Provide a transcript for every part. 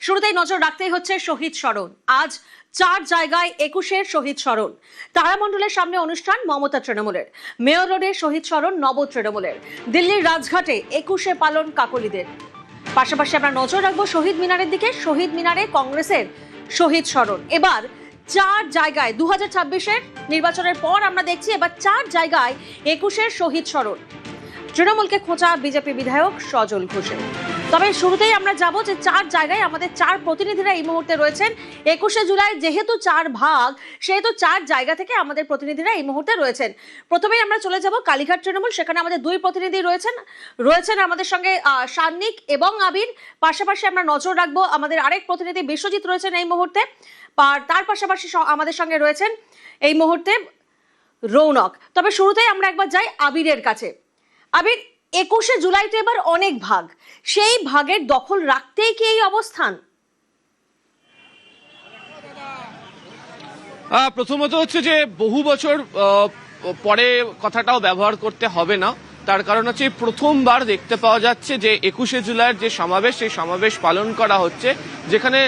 শুরুতেই নজর রাখতেই হচ্ছে শহীদ স্মরণ। আজ 4 জায়গায় 21-এর শহীদ স্মরণ। তারামণ্ডলের সামনে অনুষ্ঠান মমতা তৃণমূলের, মেয়র রোডে শহীদ স্মরণ নব তৃণমূলের, দিল্লির রাজঘাটে 21-এ পালন কাকলিদের। পাশাপাশি আমরা নজর রাখবো শহীদ মিনারের দিকে। শহীদ মিনারে কংগ্রেসের শহীদ স্মরণ। এবার 4 জায়গায় 2026-এর নির্বাচনের পর আমরা দেখছি এবার 4 জায়গায় 21-এর শহীদ স্মরণ। তৃণমূলকে খোঁচা বিজেপি বিধায়ক সজল ঘোষের। তবে শুরুতেই আমরা যাব যে 4 জায়গায় আমাদের 4 প্রতিনিধিরা এই মুহূর্তে রয়েছেন। 21শে জুলাই যেহেতু 4 ভাগ, সেহেতু 4 জায়গা থেকে আমাদের প্রতিনিধিরা এই মুহূর্তে রয়েছেন। প্রথমেই আমরা চলে যাব কালীঘাট তৃণমূল, সেখানে আমাদের 2 প্রতিনিধি রয়েছেন আমাদের সঙ্গে সান্নিক এবং আবির। পাশাপাশি আমরা নজর রাখবো আমাদের আরেক প্রতিনিধি বিশ্বজিৎ রয়েছেন এই মুহূর্তে। তার পাশাপাশি আমাদের সঙ্গে রয়েছেন এই মুহূর্তে রৌনক। তবে শুরুতেই আমরা একবার যাই আবিরের কাছে। আবির, 21শে জুলাইতে এবার অনেক ভাগ, সেই ভাগের দখল রাখতেই কি এই অবস্থান? প্রথমত হচ্ছে যে বহু বছর পরে কথাটাও ব্যবহার করতে হবে না। তার কারণ হচ্ছে প্রথমবার দেখতে পাওয়া যাচ্ছে যে 21শে জুলাইয়ের যে সমাবেশ, সেই সমাবেশ পালন করা হচ্ছে, যেখানে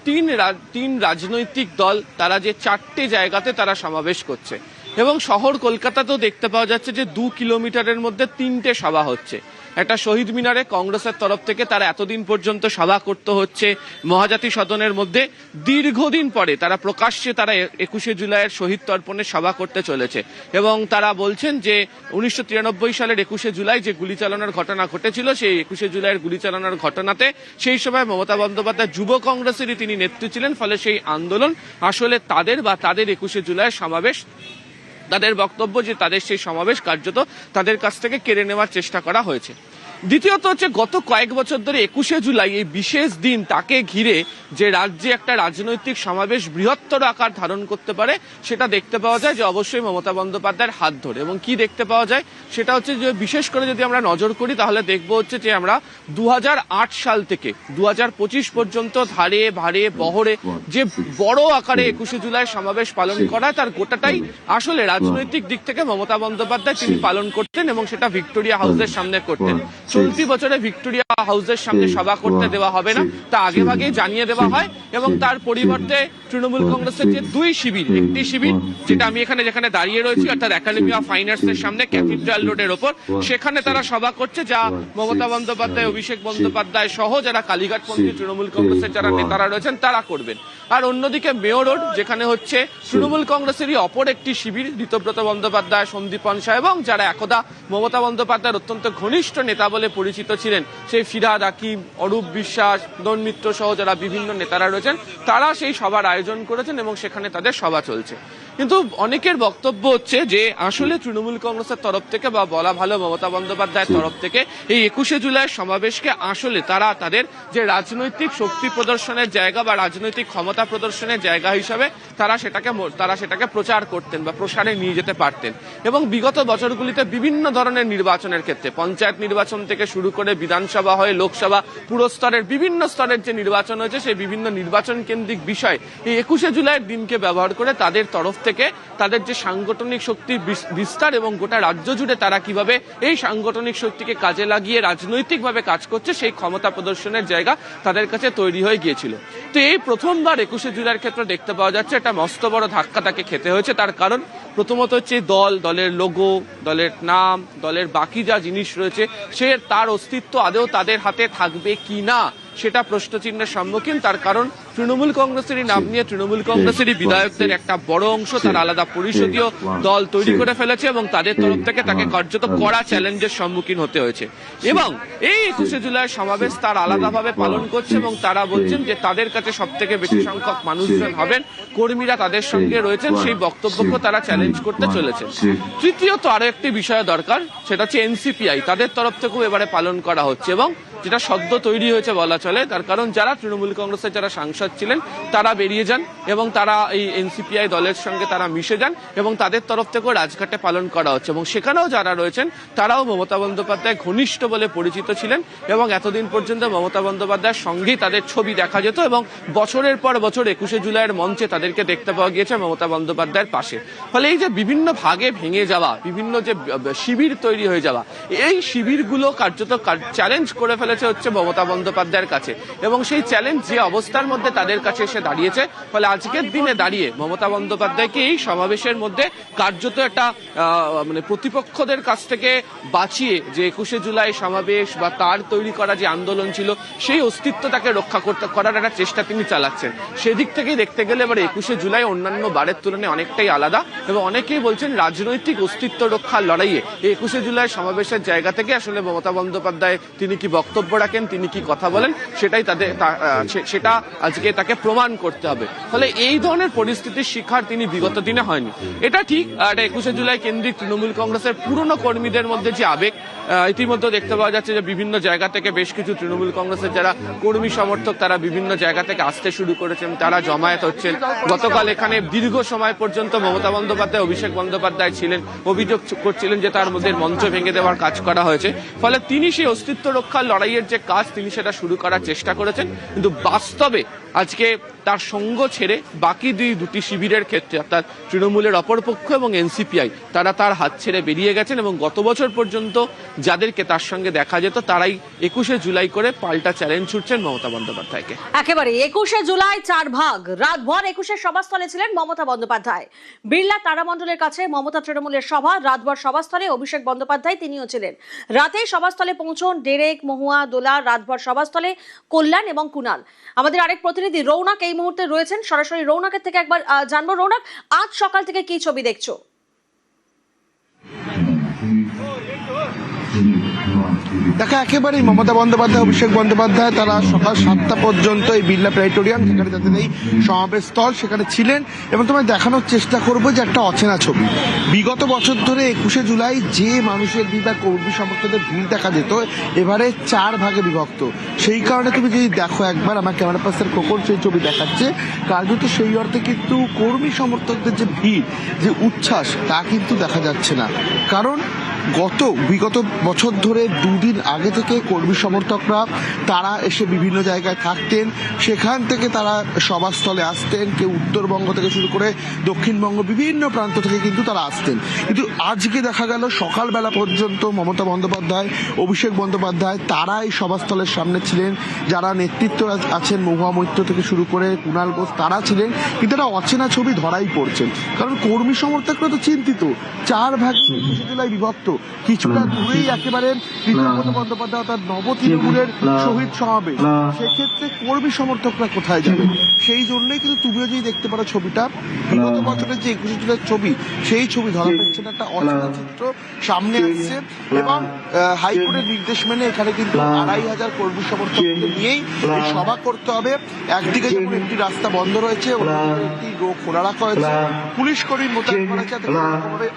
3 রাজনৈতিক দল তারা যে 4টে জায়গাতে তারা সমাবেশ করছে। এবং শহর কলকাতাতেও দেখতে পাওয়া যাচ্ছে যে 2 কিলোমিটারের মধ্যে 3টে সভা হচ্ছে। একটা শহীদ মিনারে কংগ্রেসের তরফ থেকে তারা এতদিন পর্যন্ত সভা করতে হচ্ছে মহাজাতি সদনের মধ্যে, দীর্ঘদিন পরে তারা প্রকাশ্যে তারা 21শে জুলাইয়ের শহীদ তর্পণে সভা করতে চলেছে। এবং তারা বলছেন যে 1993 সালের 21শে জুলাই যে গুলি চালানোর ঘটনা ঘটেছিল, সেই 21শে জুলাইয়ের গুলি চালানোর ঘটনাতে সেই সময় মমতা বন্দ্যোপাধ্যায় যুব কংগ্রেসেরই তিনি নেতৃত্ব ছিলেন। ফলে সেই আন্দোলন আসলে তাদের 21শে জুলাইয়ের সমাবেশ, তাদের বক্তব্য যে তাদের সেই সমাবেশ কার্যত তাদের কাছ থেকে কেড়ে নেওয়ার চেষ্টা করা হয়েছে। দ্বিতীয়ত হচ্ছে গত কয়েক বছর ধরে 21শে জুলাই এই বিশেষ দিন, তাকে ঘিরে যে রাজ্যে একটা রাজনৈতিক সমাবেশ বৃহত্তর আকার ধারণ করতে পারে, সেটা দেখতে পাওয়া যায় যে অবশ্যই মমতা বন্দ্যোপাধ্যায়ের হাত ধরে। এবং কি দেখতে পাওয়া যায় সেটা হচ্ছে যে বিশেষ করে যদি আমরা নজর করি তাহলে দেখবো হচ্ছে যে আমরা 2008 সাল থেকে 2025 পর্যন্ত ধারে ভারে বহরে যে বড় আকারে 21শে জুলাই সমাবেশ পালন করা, তার গোটাটাই আসলে রাজনৈতিক দিক থেকে মমতা বন্দ্যোপাধ্যায় তিনি পালন করতেন এবং সেটা ভিক্টোরিয়া হাউসের সামনে করতেন। চলতি বছরে ভিক্টোরিয়া হাউসের সামনে সভা করতে দেওয়া হবে না, তা আগে ভাগে জানিয়ে দেওয়া হয়। এবং তার পরিবর্তে তৃণমূল কংগ্রেসের যে 2 শিবির, একটি শিবির যেটা আমি যেখানে দাঁড়িয়ে রয়েছি অর্থাৎ একাডেমি অফ ফাইন আর্টস এর সামনে ক্যাথিড্রাল রোডের ওপর, সেখানে তারা সভা করছে, যা মমতা বন্দ্যোপাধ্যায়, অভিষেক বন্দ্যোপাধ্যায় সহ যারা কালীঘাটপন্থী তৃণমূল কংগ্রেসের যারা নেতারা রয়েছেন তারা করবেন। আর অন্যদিকে মেয়র রোড, যেখানে হচ্ছে তৃণমূল কংগ্রেসেরই অপর একটি শিবির, ঋতব্রত বন্দ্যোপাধ্যায়, সন্দীপন শাহ এবং যারা একদা মমতা বন্দ্যোপাধ্যায়ের অত্যন্ত ঘনিষ্ঠ নেতা বলে পরিচিত ছিলেন, সেই ফিরহাদ হাকিম, অরূপ বিশ্বাস, দন মিত্র সহ যারা বিভিন্ন নেতারা রয়েছেন, তারা সেই সভার আয়োজন করেছেন এবং সেখানে তাদের সভা চলছে। কিন্তু অনেকের বক্তব্য হচ্ছে যে আসলে তৃণমূল কংগ্রেসের তরফ থেকে বা বলা ভালো মমতা বন্দ্যোপাধ্যায়ের তরফ থেকে এই 21শে জুলাইয়ের সমাবেশকে আসলে তারা তাদের যে রাজনৈতিক শক্তি প্রদর্শনের জায়গা বা রাজনৈতিক ক্ষমতা প্রদর্শনের জায়গা হিসাবে তারা সেটাকে প্রচার করতেন বা প্রসারে নিয়ে যেতে পারতেন। এবং বিগত বছরগুলিতে বিভিন্ন ধরনের নির্বাচনের ক্ষেত্রে, পঞ্চায়েত নির্বাচন থেকে শুরু করে বিধানসভা হয়ে লোকসভা, পুরো স্তরের বিভিন্ন স্তরের যে নির্বাচন হয়েছে, সেই বিভিন্ন নির্বাচন কেন্দ্রিক বিষয় এই 21শে জুলাইয়ের দিনকে ব্যবহার করে তাদের তরফ থেকে তাদের যে সাংগঠনিক শক্তির বিস্তার এবং গোটা রাজ্য জুড়ে তারা কিভাবে এই সাংগঠনিক শক্তিকে কাজে লাগিয়ে রাজনৈতিকভাবে কাজ করছে, সেই ক্ষমতা প্রদর্শনের জায়গা তাদের কাছে তৈরি হয়ে গিয়েছিল। তো এই প্রথমবার 21শে জুলাইয়ের ক্ষেত্রে দেখতে পাওয়া যাচ্ছে একটা মস্ত বড় ধাক্কা তাকে খেতে হয়েছে। তার কারণ প্রথমত হচ্ছে দলের লোগো, দলের নাম, দলের বাকি যা জিনিস রয়েছে, তার অস্তিত্ব আদৌ তাদের হাতে থাকবে কি না সেটা প্রশ্নচিহ্নের সম্মুখীন। তার কারণ তৃণমূল কংগ্রেসেরই নাম নিয়ে তৃণমূল কংগ্রেসেরই বিধায়কদের একটা বড় অংশ তার আলাদা পরিষদীয় দল তৈরি করে ফেলেছে এবং তাদের তরফ থেকে তাকে কার্যত কড়া চ্যালেঞ্জের সম্মুখীন হতে হয়েছে। এবং এই 21শে জুলাই সমাবেশ তার আলাদাভাবে পালন করছে এবং তারা বলছেন যে তাদের কাছে সব থেকে বেশি সংখ্যক মানুষজন হবেন, কর্মীরা তাদের সঙ্গে রয়েছেন, সেই বক্তব্যকে তারা চ্যালেঞ্জ করতে চলেছে। তৃতীয়ত আরো একটি বিষয় দরকার, সেটা হচ্ছে এনসিপিআই, তাদের তরফ থেকেও এবারে পালন করা হচ্ছে এবং যেটা সদ্য তৈরি হয়েছে বলা চলে। তার কারণ যারা তৃণমূল কংগ্রেসের যারা সাংসদ ছিলেন তারা বেরিয়ে যান এবং তারা এই এনসিপিআই দলের সঙ্গে তারা মিশে যান এবং তাদের তরফ থেকেও রাজঘাটে পালন করা হচ্ছে। এবং সেখানেও যারা রয়েছেন তারাও মমতা বন্দ্যোপাধ্যায় ঘনিষ্ঠ বলে পরিচিত ছিলেন এবং এতদিন পর্যন্ত মমতা বন্দ্যোপাধ্যায়ের সঙ্গেই তাদের ছবি দেখা যেত এবং বছরের পর বছর 21শে জুলাইয়ের মঞ্চে তাদেরকে দেখতে পাওয়া গিয়েছে মমতা বন্দ্যোপাধ্যায়ের পাশে। ফলে এই যে বিভিন্ন ভাগে ভেঙে যাওয়া, বিভিন্ন যে শিবির তৈরি হয়ে যাওয়া, এই শিবিরগুলো কার্যত চ্যালেঞ্জ করে ফেলে চলেছে হচ্ছে মমতা বন্দ্যোপাধ্যায়ের কাছে, এবং সেই চ্যালেঞ্জ যে অবস্থার মধ্যে তাদের কাছে এসে দাঁড়িয়েছে, ফলে আজকের দিনে দাঁড়িয়ে মমতা বন্দ্যোপাধ্যায়কে এই সমাবেশের মধ্যে কার্যত একটা মানে প্রতিপক্ষদের কাছ থেকে বাঁচিয়ে যে 21শে জুলাই সমাবেশ বা তার তৈরি করা যে আন্দোলন ছিল সেই অস্তিত্ব তাকে রক্ষা করার একটা চেষ্টা তিনি চালাচ্ছেন। সেদিক থেকেই দেখতে গেলে এবার 21শে জুলাই অন্যান্য বারের তুলনায় অনেকটাই আলাদা, এবং অনেকেই বলছেন রাজনৈতিক অস্তিত্ব রক্ষার লড়াইয়ে 21শে জুলাই সমাবেশের জায়গা থেকে আসলে মমতা বন্দ্যোপাধ্যায় তিনি কি বক্তব্য রাখেন, তিনি কি কথা বলেন, সেটাই সেটা আজকে তাকে প্রমাণ করতে হবে। ফলে এই ধরনের পরিস্থিতির শিকার তিনি বিগত দিনে হয়নি। এটা ঠিক, 21শে জুলাই কেন্দ্রিক তৃণমূল কংগ্রেসের পুরনো কর্মীদের মধ্যে যে আবেগ ইতিমধ্যে দেখতে পাওয়া যাচ্ছে যে বিভিন্ন জায়গা থেকে বেশ কিছু তৃণমূল কংগ্রেসের যারা কর্মী সমর্থক তারা বিভিন্ন জায়গা থেকে আসতে শুরু করেছেন, তারা জমায়েত হচ্ছেন। গতকাল এখানে দীর্ঘ সময় পর্যন্ত মমতা বন্দ্যোপাধ্যায়, অভিষেক বন্দ্যোপাধ্যায় ছিলেন, অভিযোগ করছিলেন যে তার মধ্যে মঞ্চ ভেঙে দেওয়ার কাজ করা হয়েছে। ফলে তিনি সেই অস্তিত্ব রক্ষার লড়াইয়ের যে কাজ তিনি সেটা শুরু করার চেষ্টা করেছেন, কিন্তু বাস্তবে আজকে তার সঙ্গ ছেড়ে বাকি দুটি শিবিরের ক্ষেত্রে অর্থাৎ তৃণমূলের অপরপক্ষ এবং এনসিপিআই তারা তার হাত ছেড়ে বেরিয়ে গেছেন, এবং গত বছর পর্যন্ত যাদেরকে তার সঙ্গে দেখা যেত তারাই 21শে জুলাই করে পাল্টা চ্যালেঞ্জ ছুটছেন মমতা বন্দ্যোপাধ্যায়কে। একেবারে 21শে জুলাই 4 ভাগ, রাতভর 21শে সভাস্থলে ছিলেন মমতা বন্দ্যোপাধ্যায়। বিড়লা তারামণ্ডলের কাছে মমতা তৃণমূলের সভা, রাতভর সভাস্থলে অভিষেক বন্দ্যোপাধ্যায় তিনিও ছিলেন। রাতেই সভাস্থলে পৌঁছন ডেরেক, মহুয়া, দোলা, রাতভর সভাস্থলে কল্যাণ এবং কুণাল। আমাদের আরেক প্রতিনিধি রৌনক এই মুহূর্তে রয়েছেন, সরাসরি রৌনকের থেকে একবার জানবো। রৌনক, আজ সকাল থেকে কি ছবি দেখছো? দেখা একেবারেই মমতা বন্দ্যোপাধ্যায়, অভিষেক বন্দ্যোপাধ্যায় তারা সকাল 7টা পর্যন্ত এই বিড়লা প্ল্যানেটোরিয়াম, যেখানে তাদের এই সমাবেশ স্থল, সেখানে ছিলেন। এবং তোমায় দেখানোর চেষ্টা করবো যে একটা অচেনা ছবি। বিগত বছর ধরে 21শে জুলাই যে মানুষের ভিড় বা কর্মী সমর্থকদের ভিড় দেখা যেত, এবারে 4 ভাগে বিভক্ত। সেই কারণে তুমি যদি দেখো একবার, আমার ক্যামেরা পার্সন খোকন সেই ছবি দেখাচ্ছে, কার্যত সেই অর্থে কিন্তু কর্মী সমর্থকদের যে ভিড়, যে উচ্ছ্বাস, তা কিন্তু দেখা যাচ্ছে না। কারণ বিগত বছর ধরে 2 দিন আগে থেকে কর্মী সমর্থকরা তারা এসে বিভিন্ন জায়গায় থাকতেন, সেখান থেকে তারা সভাস্থলে আসতেন। কেউ উত্তরবঙ্গ থেকে শুরু করে দক্ষিণবঙ্গ বিভিন্ন প্রান্ত থেকে কিন্তু তারা আসতেন। কিন্তু আজকে দেখা গেল সকালবেলা পর্যন্ত মমতা বন্দ্যোপাধ্যায়, অভিষেক বন্দ্যোপাধ্যায় তারা এই সভাস্থলের সামনে ছিলেন। যারা নেতৃত্ব আছেন, মহুয়া মৈত্র থেকে শুরু করে কুণাল ঘোষ, তারা ছিলেন। কিন্তু একটা অচেনা ছবি ধরাই পড়ছেন, কারণ কর্মী সমর্থকরা তো চিন্তিত। 4 ভাগ 21শে জুলাই বিভক্ত। কিছুটা দূরেই একেবারে মমতা বন্দ্যোপাধ্যায় তার নব তৃণমূলের শহীদ সমাবেশ, সেক্ষেত্রে কর্মী সমর্থকরা কোথায় যাবে? সেই জন্যই কিন্তু তুমিও যদি দেখতে পারো ছবিটা, বিগত বছরের যে 21শে জুলাইয়ের ছবি, সেই ছবি ধরা পড়ছে না। একটা অচেনা চিত্র সামনে আসছে, এবং হাইকোর্টের নির্দেশ মেনে এখানে কিন্তু 2500 কর্মী সমর্থককে নিয়েই এই সভা করতে হবে। একদিকে যেমন একটি রাস্তা বন্ধ রয়েছে, অন্যদিকে একটি রোড খোলা রাখা হয়েছে, পুলিশ কর্মী মোতায়েন করা হয়েছে, যাতে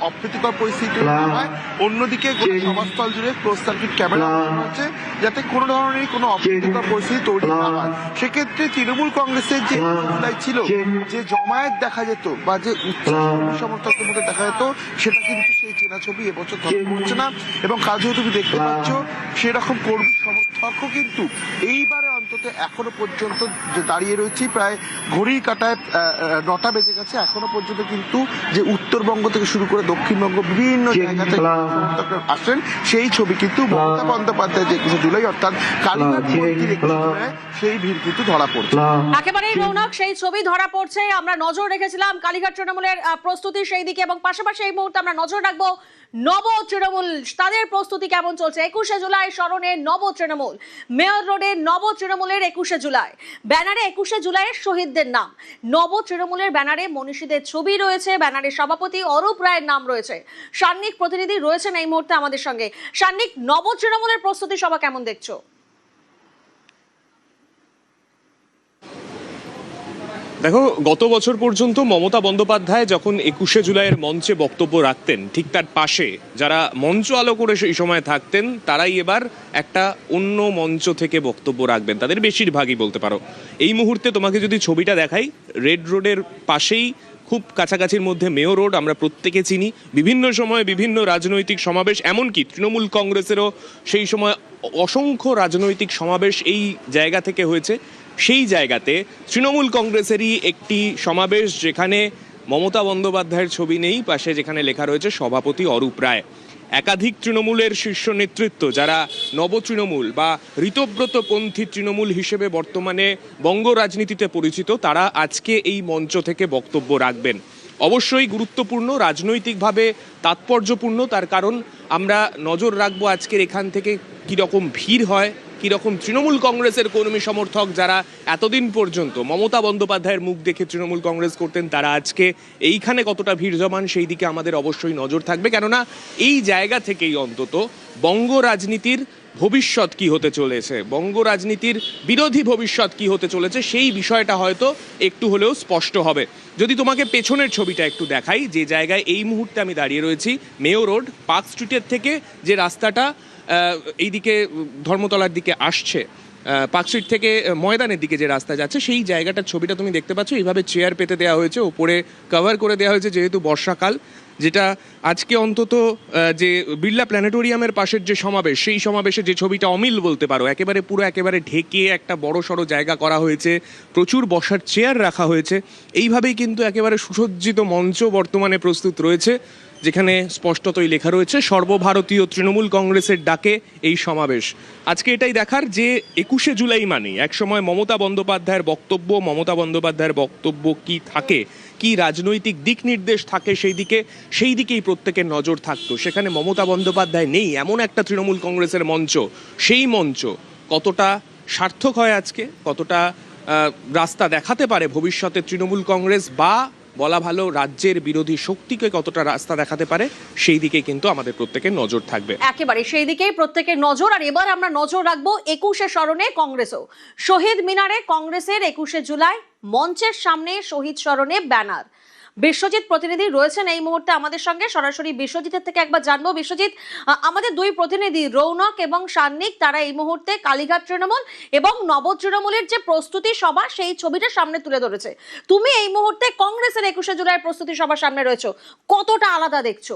অপ্রীতিকর পরিস্থিতি হয়। অন্যদিকে গোটা সভাস্থল জুড়ে ক্লোজ সার্কিট ক্যামেরা হচ্ছে, যাতে কোনো ধরনের কোনো অপ্রীতিকর পরিস্থিতি তৈরি না হয়। সেক্ষেত্রে তৃণমূল কংগ্রেসের যে জুলাই ছিল, যে জমায়েত দেখা যেত বা যে উচ্চ সমর্থকদের মধ্যে দেখা যেত, সেটা কিন্তু সেই চেনা ছবি এবছর ধরা পড়ছে না। এবং কাজেও তুমি দেখতে পাচ্ছ সেরকম কর্মী সমর্থকও কিন্তু এইবারে অন্তত এখনো পর্যন্ত যে দাঁড়িয়ে রয়েছি, প্রায় ঘড়ির কাঁটায় 9টা বেজে গেছে, এখনো পর্যন্ত কিন্তু যে উত্তরবঙ্গ থেকে শুরু করে দক্ষিণবঙ্গ বিভিন্ন জায়গা থেকে সমর্থকরা আসেন, সেই ছবি কিন্তু মমতা বন্দ্যোপাধ্যায় যে 21শে জুলাই অর্থাৎ কালীঘাট সেই ভিড় কিন্তু ধরা পড়ছে। একেবারেই রৌনক, সেই ছবি ধরা পড়ছে। আমরা নজর রেখেছিলাম কালীঘাট তৃণমূলের প্রস্তুতি সেই দিকে, এবং পাশাপাশি এই মুহূর্তে আমরা নজর রাখবো নব তৃণমূল, তাদের প্রস্তুতি কেমন চলছে। 21শে জুলাই স্মরণে নব তৃণমূল, মেয়র রোডে নব তৃণমূলের 21শে জুলাই ব্যানারে 21শে জুলাইয়ের শহীদদের নাম। নব তৃণমূলের ব্যানারে মনীষীদের ছবি রয়েছে, ব্যানারে সভাপতি অরূপ রায়ের নাম রয়েছে। সান্নিক প্রতিনিধি রয়েছেন এই মুহূর্তে আমাদের সঙ্গে। সান্নিক, নব তৃণমূলের প্রস্তুতি সভা কেমন দেখছো? দেখো, গত বছর পর্যন্ত মমতা বন্দ্যোপাধ্যায় যখন 21শে জুলাইয়ের মঞ্চে বক্তব্য রাখতেন, ঠিক তার পাশে যারা মঞ্চ আলো করে সেই সময় থাকতেন, তারাই এবার একটা অন্য মঞ্চ থেকে বক্তব্য রাখবেন। তাদের বেশিরভাগই বলতে পারো। এই মুহূর্তে তোমাকে যদি ছবিটা দেখাই, রেড রোডের পাশেই খুব কাছাকাছির মধ্যে মেয়র রোড, আমরা প্রত্যেকে চিনি। বিভিন্ন সময়ে বিভিন্ন রাজনৈতিক সমাবেশ, এমনকি তৃণমূল কংগ্রেসেরও সেই সময় অসংখ্য রাজনৈতিক সমাবেশ এই জায়গা থেকে হয়েছে। সেই জায়গাতে তৃণমূল কংগ্রেসেরই একটি সমাবেশ, যেখানে মমতা বন্দ্যোপাধ্যায়ের ছবি নেই, পাশে যেখানে লেখা রয়েছে সভাপতি অরূপ রায়। একাধিক তৃণমূলের শীর্ষ নেতৃত্ব যারা নব তৃণমূল বা ঋতব্রতপন্থী তৃণমূল হিসেবে বর্তমানে বঙ্গ রাজনীতিতে পরিচিত, তারা আজকে এই মঞ্চ থেকে বক্তব্য রাখবেন। অবশ্যই গুরুত্বপূর্ণ, রাজনৈতিকভাবে তাৎপর্যপূর্ণ, তার কারণ আমরা নজর রাখবো আজকের এখান থেকে কীরকম ভিড় হয়, কীরকম তৃণমূল কংগ্রেসের কর্মী সমর্থক যারা এতদিন পর্যন্ত মমতা বন্দ্যোপাধ্যায়ের মুখ দেখে তৃণমূল কংগ্রেস করতেন, তারা আজকে এইখানে কতটা ভিড় জমান সেই দিকে আমাদের অবশ্যই নজর থাকবে। কেননা এই জায়গা থেকেই অন্তত বঙ্গ রাজনীতির ভবিষ্যৎ কি হতে চলেছে, বঙ্গ রাজনীতির বিরোধী ভবিষ্যৎ কি হতে চলেছে, সেই বিষয়টা হয়তো একটু হলেও স্পষ্ট হবে। যদি তোমাকে পেছনের ছবিটা একটু দেখাই, যে জায়গায় এই মুহূর্তে আমি দাঁড়িয়ে রয়েছি, মেয়ো রোড, পার্ক স্ট্রিটের থেকে যে রাস্তাটা এইদিকে ধর্মতলার দিকে আসছে, পার্ক স্ট্রিট থেকে ময়দানের দিকে যে রাস্তা যাচ্ছে, সেই জায়গাটার ছবিটা তুমি দেখতে পাচ্ছ। এইভাবে চেয়ার পেতে দেওয়া হয়েছে, ওপরে কভার করে দেওয়া হয়েছে, যেহেতু বর্ষাকাল, যেটা আজকে অন্তত যে বিড়লা প্ল্যানেটোরিয়ামের পাশের যে সমাবেশ, সেই সমাবেশে যে ছবিটা অমিল বলতে পারো, একেবারে পুরো একেবারে ঢেকে একটা বড় সড়ো জায়গা করা হয়েছে, প্রচুর বসার চেয়ার রাখা হয়েছে। এইভাবেই কিন্তু একেবারে সুসজ্জিত মঞ্চ বর্তমানে প্রস্তুত রয়েছে, যেখানে স্পষ্টতই লেখা রয়েছে সর্বভারতীয় তৃণমূল কংগ্রেসের ডাকে এই সমাবেশ। আজকে এটাই দেখার যে 21শে জুলাই মানেই একসময় মমতা বন্দ্যোপাধ্যায়ের বক্তব্য কি থাকে, কি রাজনৈতিক দিক নির্দেশ থাকে সেই দিকেই প্রত্যেকের নজর থাকতো। সেখানে মমতা বন্দ্যোপাধ্যায় নেই, এমন একটা তৃণমূল কংগ্রেসের মঞ্চ, সেই মঞ্চ কতটা সার্থক হয় আজকে, কতটা রাস্তা দেখাতে পারে ভবিষ্যতে তৃণমূল কংগ্রেস, বা বলা ভালো রাজ্যের বিরোধী শক্তিকে কতটা রাস্তা দেখাতে পারে, সেই দিকে কিন্তু আমাদের প্রত্যেকের নজর থাকবে। একেবারে সেই দিকেই প্রত্যেকের নজর। আর এবার আমরা নজর রাখবো 21শে স্মরণে কংগ্রেসও। শহীদ মিনারে কংগ্রেসের 21শে জুলাই, মঞ্চের সামনে শহীদ স্মরণে ব্যানার। বিশ্বজিৎ প্রতিনিধি রয়েছেন এই মুহূর্তে আমাদের সঙ্গে, সরাসরি বিশ্বজিতের থেকে একবার জানবো। বিশ্বজিৎ, আমাদের দুই প্রতিনিধি রৌনক এবং সান্নিক, তারা এই মুহূর্তে কালীঘাট তৃণমূল এবং নব তৃণমূলের যে প্রস্তুতি সভা, সেই ছবিটা সামনে তুলে ধরেছে। তুমি এই মুহূর্তে কংগ্রেসের 21শে জুলাই প্রস্তুতি সভার সামনে রয়েছো, কতটা আলাদা দেখছো?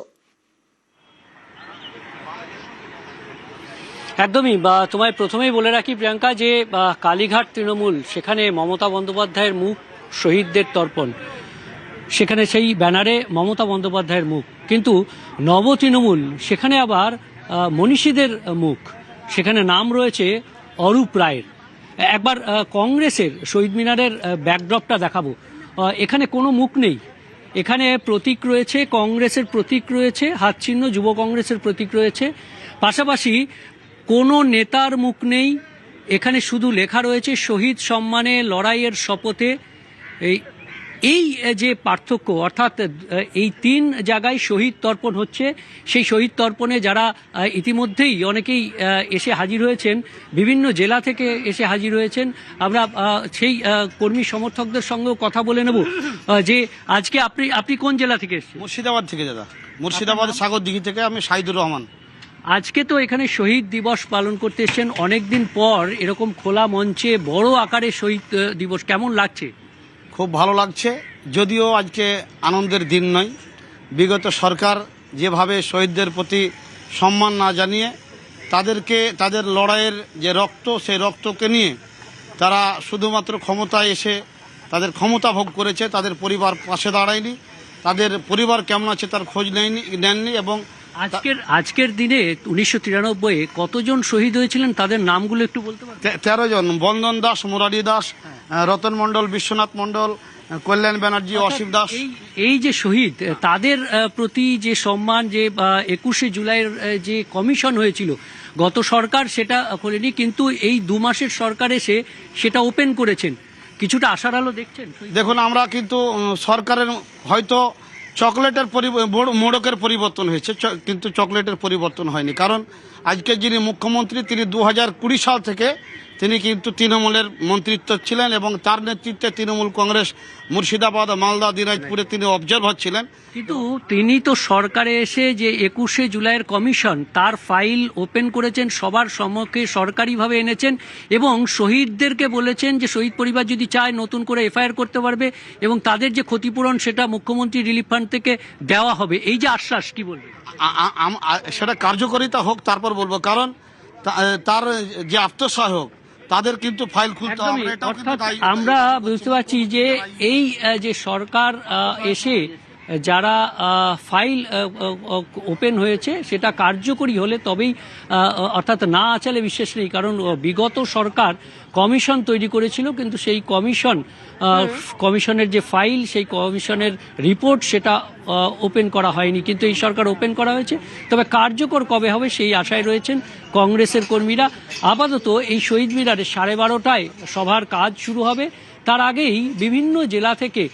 একদমই, তোমায় প্রথমেই বলে রাখি প্রিয়াঙ্কা, যে কালীঘাট তৃণমূল, সেখানে মমতা বন্দ্যোপাধ্যায়ের মুখ, শহীদদের তর্পণ, সেখানে সেই ব্যানারে মমতা বন্দ্যোপাধ্যায়ের মুখ। কিন্তু নব তৃণমূল, সেখানে আবার মনীষীদের মুখ, সেখানে নাম রয়েছে অরূপ রায়ের। একবার কংগ্রেসের শহীদ মিনারের ব্যাকড্রপটা দেখাবো। এখানে কোনো মুখ নেই, এখানে প্রতীক রয়েছে, কংগ্রেসের প্রতীক রয়েছে, হাতচিহ্ন, যুব কংগ্রেসের প্রতীক রয়েছে, পাশাপাশি কোনো নেতার মুখ নেই। এখানে শুধু লেখা রয়েছে শহীদ সম্মানে লড়াইয়ের শপথে। এই যে পার্থক্য, অর্থাৎ এই তিন জায়গায় শহীদ তর্পণ হচ্ছে। সেই শহীদ তর্পণে যারা ইতিমধ্যেই অনেকেই এসে হাজির হয়েছেন, বিভিন্ন জেলা থেকে এসে হাজির হয়েছেন, আমরা সেই কর্মী সমর্থকদের সঙ্গেও কথা বলে নেব। যে আজকে আপনি কোন জেলা থেকে এসেছেন? মুর্শিদাবাদ থেকে দাদা, মুর্শিদাবাদ সাগরদিঘি থেকে আমি শাহিদুর রহমান। আজকে তো এখানে শহীদ দিবস পালন করতে এসেছেন, অনেকদিন পর এরকম খোলা মঞ্চে বড় আকারে শহীদ দিবস, কেমন লাগছে? খুব ভালো লাগছে, যদিও আজকে আনন্দের দিন নয়। বিগত সরকার যেভাবে শহীদদের প্রতি সম্মান না জানিয়ে তাদেরকে তাদের লড়াইয়ের যে রক্ত, সেই রক্তকে নিয়ে তারা শুধুমাত্র ক্ষমতায় এসে তাদের ক্ষমতা ভোগ করেছে, তাদের পরিবার পাশে দাঁড়ায়নি, তাদের পরিবার কেমন আছে তার খোঁজ নেননি। এবং আজকের দিনে 1993 কতজন শহীদ হয়েছিলেন, তাদের নামগুলো একটু বলতে পারবেন? 13 জন। বন্দন দাস, মুরারি দাস, রতন মণ্ডল, বিশ্বনাথ মণ্ডল, কল্যাণ ব্যানার্জি, অসীম দাস। এই যে শহীদ, তাদের প্রতি যে সম্মান, যে 21শে জুলাইয়ের যে কমিশন হয়েছিল, গত সরকার সেটা করেনি, কিন্তু এই 2 মাসের সরকার এসে সেটা ওপেন করেছেন। কিছুটা আশার আলো দেখছেন? দেখুন, আমরা কিন্তু সরকারের হয়তো চকলেটের মোড়কের পরিবর্তন হয়েছে, কিন্তু চকলেটের পরিবর্তন হয়নি। কারণ আজকে যিনি মুখ্যমন্ত্রী, তিনি 2020 সাল থেকে তিনি কিন্তু তৃণমূলের মন্ত্রিত্ব ছিলেন, এবং তার নেতৃত্বে তৃণমূল কংগ্রেস মুর্শিদাবাদ, মালদা, দিনাজপুরে তিনি অবজারভার ছিলেন। কিন্তু তিনি তো সরকারে এসে যে 21শে জুলাইয়ের কমিশন, তার ফাইল ওপেন করেছেন, সবার সম্মুখে সরকারিভাবে এনেছেন, এবং শহীদদেরকে বলেছেন যে শহীদ পরিবার যদি চায় নতুন করে এফআইআর করতে পারবে, এবং তাদের যে ক্ষতিপূরণ সেটা মুখ্যমন্ত্রী রিলিফ ফান্ড থেকে দেওয়া হবে। এই যে আশ্বাস, কি বলবে? সেটা কার্যকারিতা হোক, তারপর বলবো। কারণ তার যে আত্মসহায়ক, তাদের কিন্তু ফাইল খুলতে হবে। আমরা বুঝতে পারছি যে এই যে সরকার এসে যারা ফাইল ওপেন হয়েছে সেটা কার্যকরী হলে তবেই অর্থাৎ না আচালে বিশ্বাস নেই, কারণ বিগত সরকার কমিশন তৈরি করেছিল, কিন্তু সেই কমিশনের যে ফাইল, সেই কমিশনের রিপোর্ট সেটা ওপেন করা হয়নি, কিন্তু এই সরকার ওপেন করা হয়েছে। তবে কার্যকর কবে হবে সেই আশায় রয়েছেন কংগ্রেসের কর্মীরা। আপাতত এই শহীদ মিনারে 12:30টায় সভার কাজ শুরু হবে। তার আগেই বিভিন্ন জেলা থেকে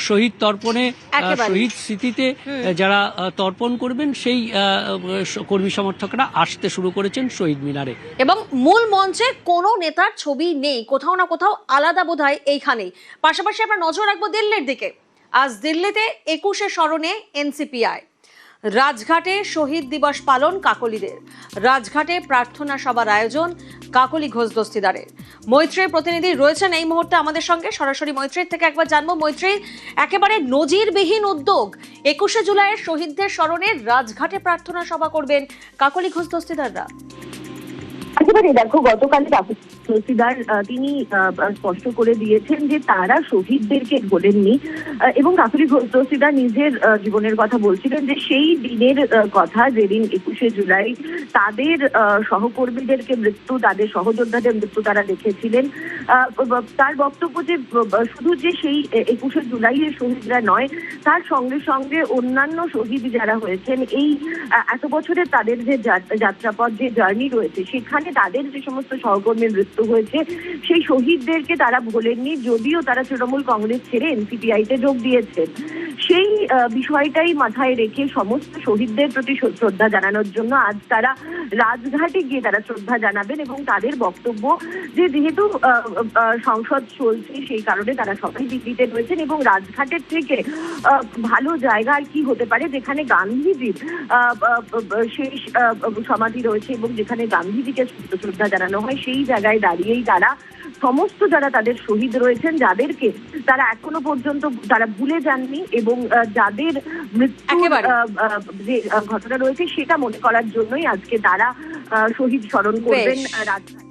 শহীদ তর্পণে, একেবারে। শহীদ স্মৃতিতে যারা তর্পণ করবেন সেই কর্মী সমর্থকরা আসতে শুরু করেছেন শহীদ মিনারে। এবং মূল মঞ্চে কোনো নেতার ছবি নেই, কোথাও না কোথাও আলাদা বোধহয় এইখানেই। পাশাপাশি আমরা নজর রাখবো দিল্লির দিকে। আজ দিল্লিতে 21শে স্মরণে এনসিপিআই, রাজঘাটে শহীদ দিবস পালন কাকলিদের, রাজঘাটে প্রার্থনা সভার আয়োজন কাকলি ঘোষ দস্তিদারের। মৈত্রীর প্রতিনিধি রয়েছেন এই মুহূর্তে আমাদের সঙ্গে, সরাসরি মৈত্রীর থেকে একবার জানবো। মৈত্রী, একেবারে নজিরবিহীন উদ্যোগ, 21শে জুলাইয়ের শহীদদের স্মরণে রাজঘাটে প্রার্থনা সভা করবেন কাকলি ঘোষ দস্তিদাররা। একেবারে দেখো, গতকাল দস্তিদার তিনি স্পষ্ট করে দিয়েছেন যে তারা শহীদদেরকে বলেননি, এবং কাকলি ঘোষ দস্তিদার নিজের জীবনের কথা বলছিলেন যে সেই দিনের কথা, যেদিন 21শে জুলাই তাদের সহকর্মীদেরকে মৃত্যু, তাদের সহযোদ্ধাদের মৃত্যু তারা দেখেছিলেন। তার বক্তব্য যে শুধু যে সেই 21শে জুলাইয়ের শহীদরা নয়, তার সঙ্গে সঙ্গে অন্যান্য শহীদ যারা হয়েছেন এই এত বছরের তাদের যে যাত্রাপথ, যে জার্নি রয়েছে, সেখানে তাদের যে সমস্ত সহকর্মীর মৃত্যু হয়েছে সেই শহীদদেরকে তারা ভোলেননি, যদিও তারা তৃণমূল কংগ্রেস ছেড়ে এনসিপিআইতে যোগ দিয়েছেন। সেই বিষয়টাই মাথায় রেখে সমস্ত শহীদদের প্রতি শ্রদ্ধা জানানোর জন্য আজ তারা রাজঘাটে গিয়ে তারা শ্রদ্ধা জানাবেন। এবং তাদের বক্তব্য যে যেহেতু সংসদ চলছে সেই কারণে তারা সবাই দিল্লিতে রয়েছেন, এবং রাজঘাটের থেকে ভালো জায়গা আর কি হতে পারে যেখানে গান্ধীজির শেষ সমাধি রয়েছে এবং যেখানে গান্ধীজিকে শ্রদ্ধা জানানো হয়, সেই জায়গায় দাঁড়িয়েই তারা সমস্ত যারা তাদের শহীদ রয়েছেন, যাদেরকে তারা এখনো পর্যন্ত তারা ভুলে যাননি, এবং যাদের মৃত্যুর যে ঘটনা রয়েছে সেটা মনে করার জন্যই আজকে তারা শহীদ স্মরণ করবেন রাজঘাট।